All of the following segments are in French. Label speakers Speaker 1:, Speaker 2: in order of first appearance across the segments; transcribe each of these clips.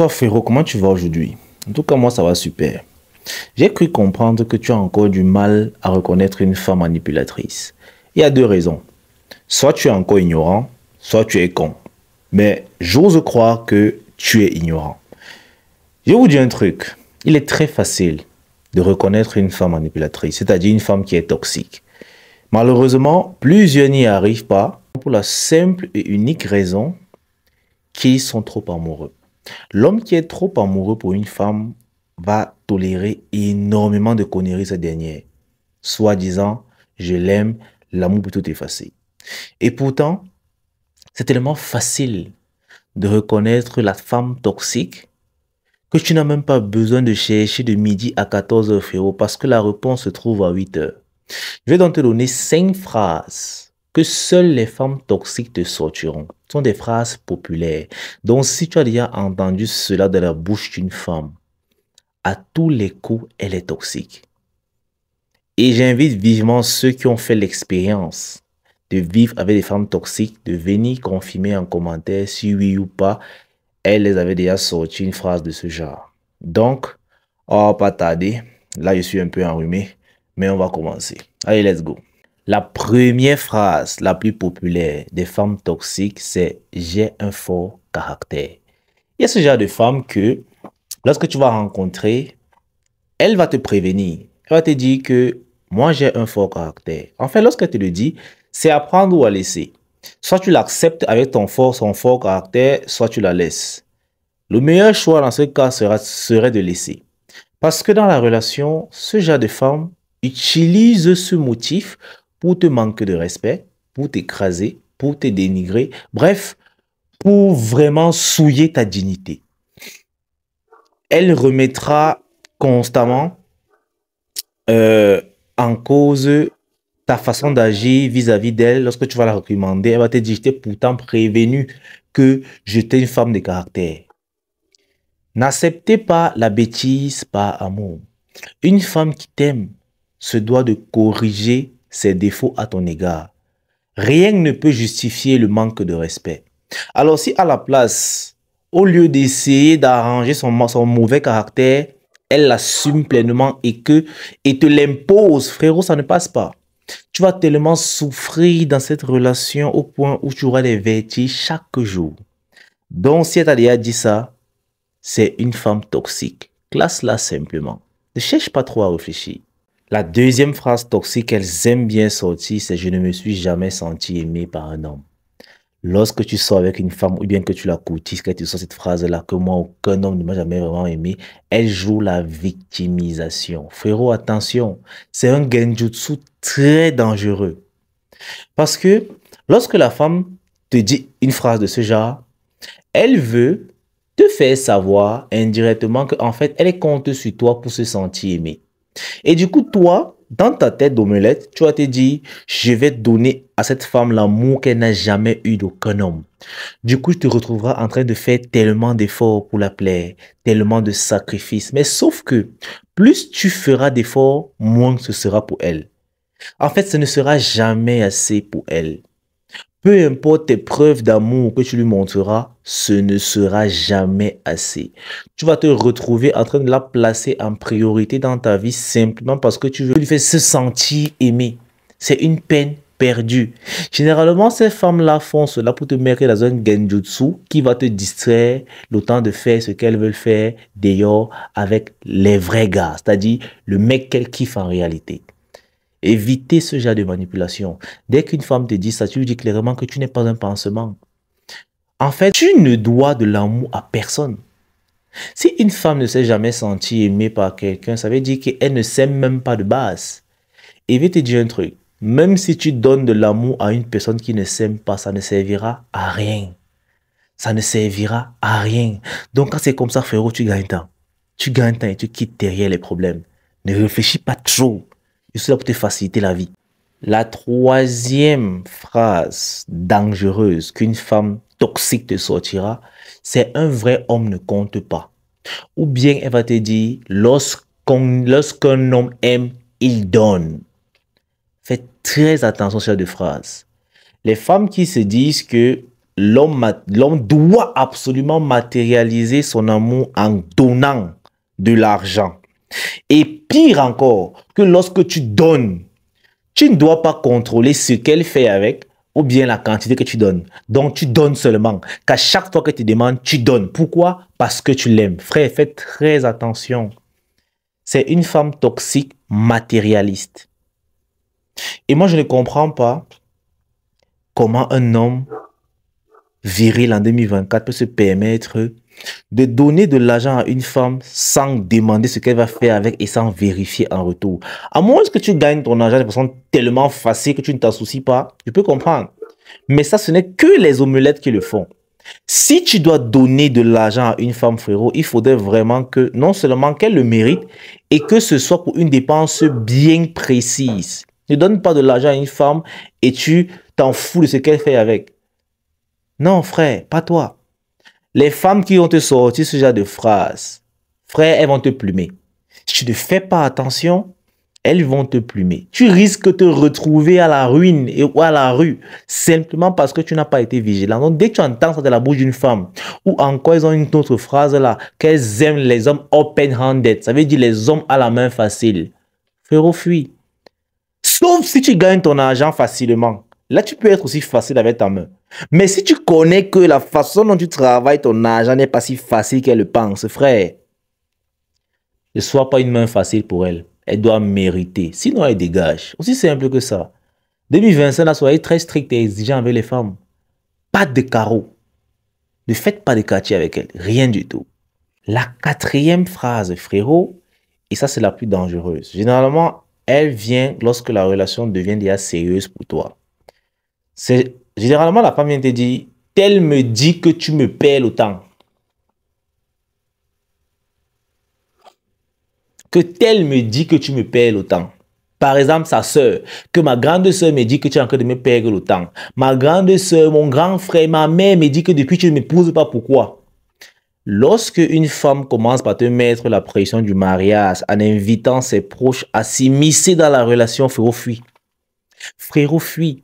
Speaker 1: Toi, frérot, comment tu vas aujourd'hui? En tout cas, moi, ça va super. J'ai cru comprendre que tu as encore du mal à reconnaître une femme manipulatrice. Il y a deux raisons. Soit tu es encore ignorant, soit tu es con. Mais j'ose croire que tu es ignorant. Je vais vous dire un truc. Il est très facile de reconnaître une femme manipulatrice, c'est-à-dire une femme qui est toxique. Malheureusement, plusieurs n'y arrivent pas pour la simple et unique raison qu'ils sont trop amoureux. L'homme qui est trop amoureux pour une femme va tolérer énormément de conneries cette dernière. Soi-disant, je l'aime, l'amour peut tout effacer. Et pourtant, c'est tellement facile de reconnaître la femme toxique que tu n'as même pas besoin de chercher de midi à 14 heures, frérot, parce que la réponse se trouve à 8 heures. Je vais donc te donner 5 phrases que seules les femmes toxiques te sortiront. Ce sont des phrases populaires. Donc, si tu as déjà entendu cela de la bouche d'une femme, à tous les coups, elle est toxique. Et j'invite vivement ceux qui ont fait l'expérience de vivre avec des femmes toxiques, de venir confirmer en commentaire si oui ou pas, elles les avaient déjà sorti une phrase de ce genre. Donc, oh, pas tarder. Là, je suis un peu enrhumé, mais on va commencer. Allez, let's go. La première phrase la plus populaire des femmes toxiques, c'est « j'ai un fort caractère ». Il y a ce genre de femme que, lorsque tu vas rencontrer, elle va te prévenir. Elle va te dire que « moi, j'ai un fort caractère ». En fait, lorsqu'elle te le dit, c'est à prendre ou à laisser. Soit tu l'acceptes avec son fort caractère, soit tu la laisses. Le meilleur choix dans ce cas serait de laisser. Parce que dans la relation, ce genre de femme utilise ce motif pour te manquer de respect, pour t'écraser, pour te dénigrer, bref, pour vraiment souiller ta dignité. Elle remettra constamment en cause ta façon d'agir vis-à-vis d'elle. Lorsque tu vas la réprimander, elle va te dire, je t'ai pourtant prévenu que j'étais une femme de caractère. N'acceptez pas la bêtise par amour. Une femme qui t'aime se doit de corriger ses défauts à ton égard. Rien ne peut justifier le manque de respect. Alors si à la place, au lieu d'essayer d'arranger son mauvais caractère, elle l'assume pleinement et te l'impose, frérot, ça ne passe pas. Tu vas tellement souffrir dans cette relation au point où tu auras des vertiges chaque jour. Donc si elle t'a déjà dit ça, c'est une femme toxique. Classe-la simplement. Ne cherche pas trop à réfléchir. La deuxième phrase toxique qu'elles aiment bien sortir, c'est « je ne me suis jamais senti aimé par un homme ». Lorsque tu sors avec une femme ou bien que tu la courtises, qu'elle te sort cette phrase-là, que moi, aucun homme ne m'a jamais vraiment aimé, elle joue la victimisation. Frérot, attention, c'est un genjutsu très dangereux. Parce que lorsque la femme te dit une phrase de ce genre, elle veut te faire savoir indirectement qu'en fait, elle compte sur toi pour se sentir aimée. Et du coup, toi, dans ta tête d'omelette, tu vas te dire, je vais donner à cette femme l'amour qu'elle n'a jamais eu d'aucun homme. Du coup, tu te retrouveras en train de faire tellement d'efforts pour la plaire, tellement de sacrifices. Mais sauf que, plus tu feras d'efforts, moins ce sera pour elle. En fait, ce ne sera jamais assez pour elle. Peu importe tes preuves d'amour que tu lui montreras, ce ne sera jamais assez. Tu vas te retrouver en train de la placer en priorité dans ta vie simplement parce que tu veux lui faire se sentir aimé. C'est une peine perdue. Généralement, ces femmes-là font cela pour te mettre dans un genjutsu qui va te distraire le temps de faire ce qu'elles veulent faire d'ailleurs avec les vrais gars, c'est-à-dire le mec qu'elles kiffent en réalité. Évitez ce genre de manipulation. Dès qu'une femme te dit ça, tu lui dis clairement que tu n'es pas un pansement. En fait, tu ne dois de l'amour à personne. Si une femme ne s'est jamais sentie aimée par quelqu'un, ça veut dire qu'elle ne s'aime même pas de base. Et je vais te dire un truc. Même si tu donnes de l'amour à une personne qui ne s'aime pas, ça ne servira à rien. Ça ne servira à rien. Donc quand c'est comme ça, frérot, tu gagnes temps. Tu gagnes temps et tu quittes derrière les problèmes. Ne réfléchis pas trop. Je suis là pour te faciliter la vie. La troisième phrase dangereuse qu'une femme toxique te sortira, c'est « un vrai homme ne compte pas ». Ou bien elle va te dire « lorsqu'un homme aime, il donne ». Faites très attention à cette phrase. Les femmes qui se disent que l'homme doit absolument matérialiser son amour en donnant de l'argent. Et pire encore, que lorsque tu donnes, tu ne dois pas contrôler ce qu'elle fait avec ou bien la quantité que tu donnes. Donc, tu donnes seulement. Qu'à chaque fois que tu demandes, tu donnes. Pourquoi? Parce que tu l'aimes. Frère, faites très attention. C'est une femme toxique, matérialiste. Et moi, je ne comprends pas comment un homme viril en 2024 peut se permettre de donner de l'argent à une femme sans demander ce qu'elle va faire avec et sans vérifier en retour. À moins que tu gagnes ton argent de façon tellement facile que tu ne t'en soucies pas, je peux comprendre. Mais ça, ce n'est que les omelettes qui le font. Si tu dois donner de l'argent à une femme, frérot, il faudrait vraiment que, non seulement qu'elle le mérite, et que ce soit pour une dépense bien précise. Ne donne pas de l'argent à une femme et tu t'en fous de ce qu'elle fait avec. Non, frère, pas toi. Les femmes qui vont te sortir ce genre de phrases, frère, elles vont te plumer. Si tu ne fais pas attention, elles vont te plumer. Tu risques de te retrouver à la ruine ou à la rue, simplement parce que tu n'as pas été vigilant. Donc, dès que tu entends ça de la bouche d'une femme, ou encore, ils ont une autre phrase là, qu'elles aiment les hommes open-handed, ça veut dire les hommes à la main facile. Frérot, fuis. Sauf si tu gagnes ton argent facilement. Là, tu peux être aussi facile avec ta main. Mais si tu connais que la façon dont tu travailles ton argent n'est pas si facile qu'elle le pense, frère, ne sois pas une main facile pour elle. Elle doit mériter. Sinon, elle dégage. Aussi simple que ça. 2025, là, soyez très strict et exigeant avec les femmes. Pas de carreaux. Ne faites pas de quartier avec elles. Rien du tout. La quatrième phrase, frérot, et ça, c'est la plus dangereuse. Généralement, elle vient lorsque la relation devient déjà sérieuse pour toi. Généralement, la femme vient te dire, tel me dit que tu me paies autant. Que tel me dit que tu me paies autant. Par exemple, sa sœur, que ma grande sœur me dit que tu es en train de me payer autant. Ma grande sœur, mon grand frère, ma mère me dit que depuis tu ne m'épouses pas, pourquoi? Lorsque une femme commence par te mettre la pression du mariage en invitant ses proches à s'immiscer dans la relation, frérot, fuis. Frérot, fuis.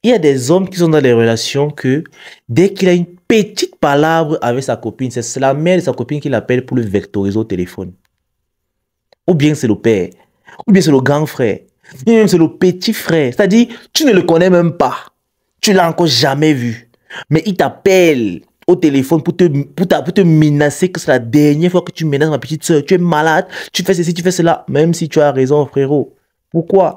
Speaker 1: Il y a des hommes qui sont dans des relations que dès qu'il a une petite palabre avec sa copine, c'est la mère de sa copine qui l'appelle pour le vectoriser au téléphone. Ou bien c'est le père, ou bien c'est le grand frère, ou bien c'est le petit frère. C'est-à-dire, tu ne le connais même pas. Tu ne l'as encore jamais vu. Mais il t'appelle au téléphone pour te menacer que c'est la dernière fois que tu menaces ma petite soeur. Tu es malade, tu fais ceci, tu fais cela. Même si tu as raison, frérot. Pourquoi?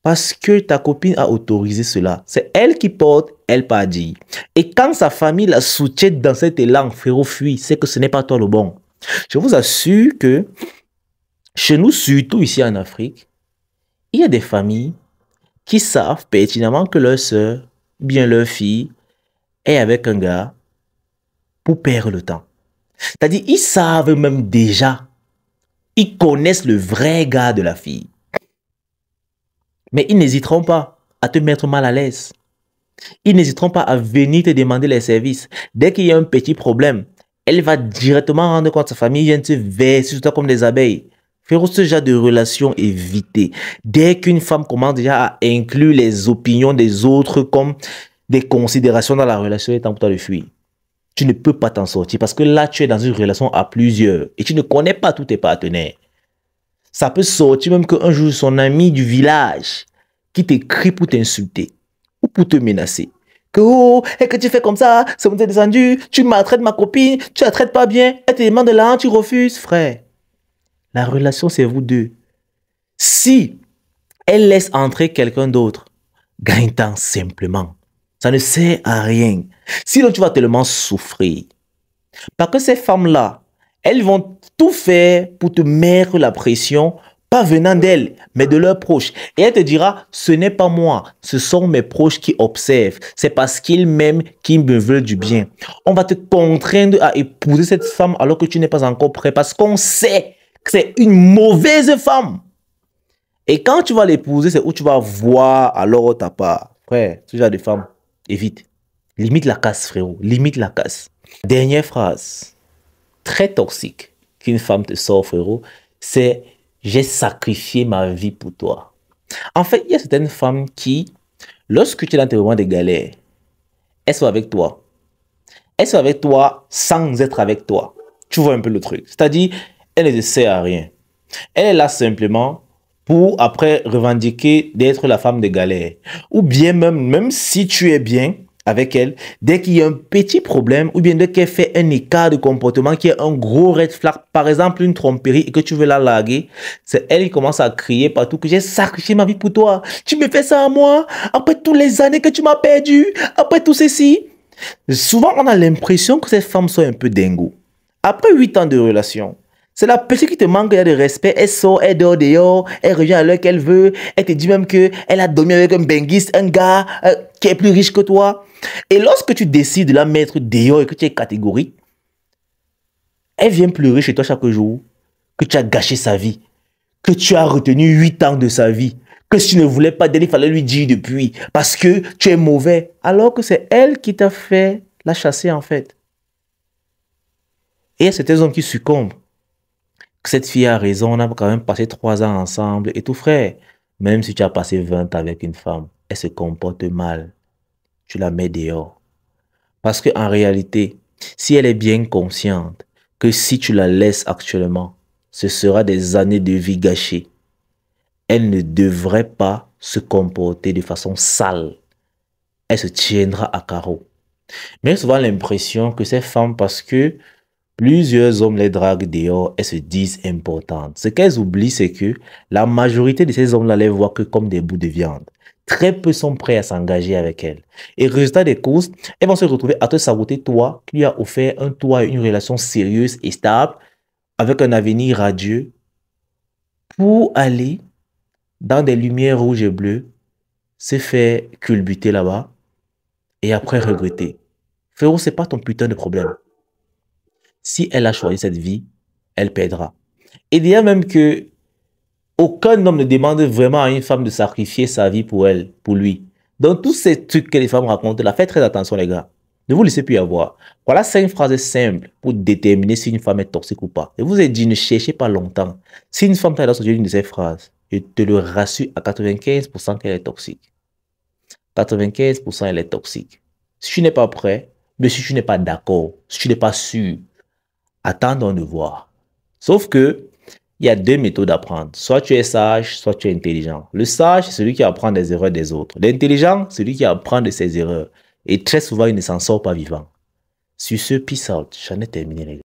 Speaker 1: Parce que ta copine a autorisé cela. C'est elle qui porte, elle pas dit. Et quand sa famille la soutient dans cet élan, frérot, fuis, c'est que ce n'est pas toi le bon. Je vous assure que chez nous, surtout ici en Afrique, il y a des familles qui savent pertinemment que leur soeur, bien leur fille, est avec un gars pour perdre le temps. C'est-à-dire, ils savent même déjà, ils connaissent le vrai gars de la fille. Mais ils n'hésiteront pas à te mettre mal à l'aise. Ils n'hésiteront pas à venir te demander les services. Dès qu'il y a un petit problème, elle va directement rendre compte à sa famille, vient te verser sur toi comme des abeilles. Frérot, ce genre de relation évitée. Dès qu'une femme commence déjà à inclure les opinions des autres comme des considérations dans la relation, il est temps pour toi de fuir. Tu ne peux pas t'en sortir parce que là, tu es dans une relation à plusieurs et tu ne connais pas tous tes partenaires. Ça peut sortir même qu'un jour, son ami du village qui t'écrit pour t'insulter ou pour te menacer. Que oh, et que tu fais comme ça, c'est mon descendu, tu maltraites ma copine, tu la traites pas bien, elle te demande de l'argent, tu refuses, frère. La relation, c'est vous deux. Si elle laisse entrer quelqu'un d'autre, gagne-temps simplement. Ça ne sert à rien. Sinon, tu vas tellement souffrir. Parce que ces femmes-là, elles vont tout faire pour te mettre la pression, pas venant d'elles, mais de leurs proches. Et elle te dira, ce n'est pas moi, ce sont mes proches qui observent. C'est parce qu'ils m'aiment qu'ils me veulent du bien. On va te contraindre à épouser cette femme alors que tu n'es pas encore prêt parce qu'on sait que c'est une mauvaise femme. Et quand tu vas l'épouser, c'est où tu vas voir alors ta part. Frère, ce genre de femme, évite. Limite la casse, frérot. Limite la casse. Dernière phrase, très toxique, qu'une femme te sort, frérot, c'est « j'ai sacrifié ma vie pour toi ». En fait, il y a certaines femmes qui, lorsque tu es dans tes moments de galère, elles sont avec toi. Elle est avec toi sans être avec toi. Tu vois un peu le truc. C'est-à-dire, elle ne te sert à rien. Elle est là simplement pour après revendiquer d'être la femme de galère. Ou bien même si tu es bien avec elle, dès qu'il y a un petit problème, ou bien dès qu'elle fait un écart de comportement qui est un gros red flag, par exemple une tromperie et que tu veux la larguer, c'est elle qui commence à crier partout que j'ai sacrifié ma vie pour toi. Tu me fais ça à moi, après toutes les années que tu m'as perdu, après tout ceci. Souvent, on a l'impression que ces femmes sont un peu dingo. Après 8 ans de relation, c'est la personne qui te manque de respect. Elle sort, elle dort dehors, elle revient à l'heure qu'elle veut. Elle te dit même qu'elle a dormi avec un benguiste, un gars qui est plus riche que toi. Et lorsque tu décides de la mettre dehors et que tu es catégorique, elle vient pleurer chez toi chaque jour que tu as gâché sa vie, que tu as retenu 8 ans de sa vie, que si tu ne voulais pas d'elle, il fallait lui dire depuis, parce que tu es mauvais, alors que c'est elle qui t'a fait la chasser en fait. Et il y a certains hommes qui succombent. Cette fille a raison, on a quand même passé 3 ans ensemble et tout frère. Même si tu as passé 20 ans avec une femme, elle se comporte mal. Tu la mets dehors. Parce qu'en réalité, si elle est bien consciente que si tu la laisses actuellement, ce sera des années de vie gâchées, elle ne devrait pas se comporter de façon sale. Elle se tiendra à carreau. Mais j'ai souvent l'impression que ces femmes, parce que plusieurs hommes les draguent dehors, elles se disent importantes. Ce qu'elles oublient, c'est que la majorité de ces hommes-là les voient que comme des bouts de viande. Très peu sont prêts à s'engager avec elles. Et résultat des courses, elles vont se retrouver à te saboter toi, qui lui as offert un toit et une relation sérieuse et stable, avec un avenir radieux, pour aller dans des lumières rouges et bleues, se faire culbuter là-bas, et après regretter. Frérot, c'est pas ton putain de problème. Si elle a choisi cette vie, elle perdra. Et il y a même que aucun homme ne demande vraiment à une femme de sacrifier sa vie pour elle, pour lui. Donc tous ces trucs que les femmes racontent là, faites très attention les gars. Ne vous laissez plus avoir. Voilà 5 phrases simples pour déterminer si une femme est toxique ou pas. Je vous ai dit, ne cherchez pas longtemps. Si une femme t'a sorti une de ces phrases, je te le rassure à 95% qu'elle est toxique. 95% elle est toxique. Si tu n'es pas prêt, mais si tu n'es pas d'accord, si tu n'es pas sûr, attendons de voir. Sauf que, il y a 2 méthodes d'apprendre. Soit tu es sage, soit tu es intelligent. Le sage, c'est celui qui apprend des erreurs des autres. L'intelligent, c'est celui qui apprend de ses erreurs. Et très souvent, il ne s'en sort pas vivant. Sur ce, peace out. J'en ai terminé, les gars.